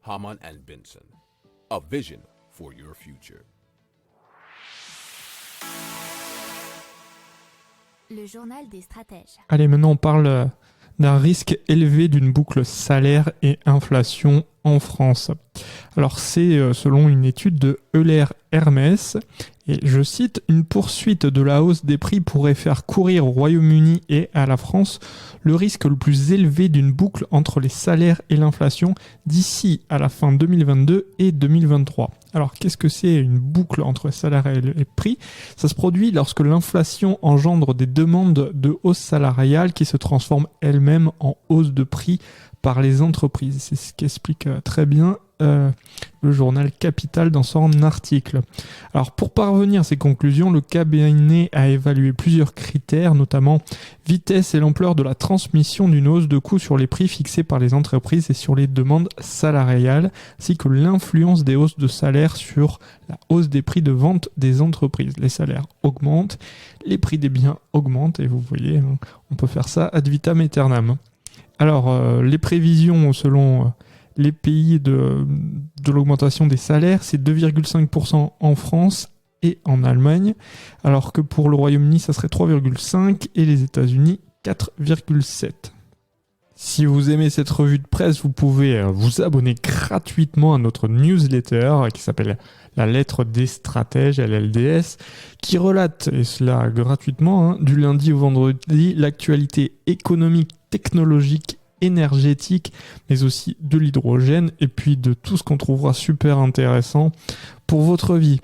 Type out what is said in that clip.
Hamann and Benson, a vision for your future. Le journal des stratèges. Allez, maintenant on parle d'un risque élevé d'une boucle salaire et inflation en France. Alors c'est selon une étude de Euler Hermès, et je cite, « Une poursuite de la hausse des prix pourrait faire courir au Royaume-Uni et à la France le risque le plus élevé d'une boucle entre les salaires et l'inflation d'ici à la fin 2022 et 2023. » Alors qu'est-ce que c'est une boucle entre salaires et prix ? Ça se produit lorsque l'inflation engendre des demandes de hausse salariale qui se transforment elles-mêmes en hausse de prix par les entreprises. C'est ce qu'explique très bien le journal Capital dans son article. Alors pour parvenir à ces conclusions, le cabinet a évalué plusieurs critères, notamment vitesse et l'ampleur de la transmission d'une hausse de coûts sur les prix fixés par les entreprises et sur les demandes salariales, ainsi que l'influence des hausses de salaire sur la hausse des prix de vente des entreprises. Les salaires augmentent, les prix des biens augmentent, et vous voyez, on peut faire ça ad vitam aeternam. Alors, les prévisions selon les pays de l'augmentation des salaires, c'est 2,5% en France et en Allemagne, alors que pour le Royaume-Uni, ça serait 3,5% et les États-Unis, 4,7%. Si vous aimez cette revue de presse, vous pouvez vous abonner gratuitement à notre newsletter qui s'appelle La Lettre des Stratèges, LLDS, qui relate, et cela gratuitement, du lundi au vendredi, l'actualité économique, technologique, énergétique, mais aussi de l'hydrogène et puis de tout ce qu'on trouvera super intéressant pour votre vie.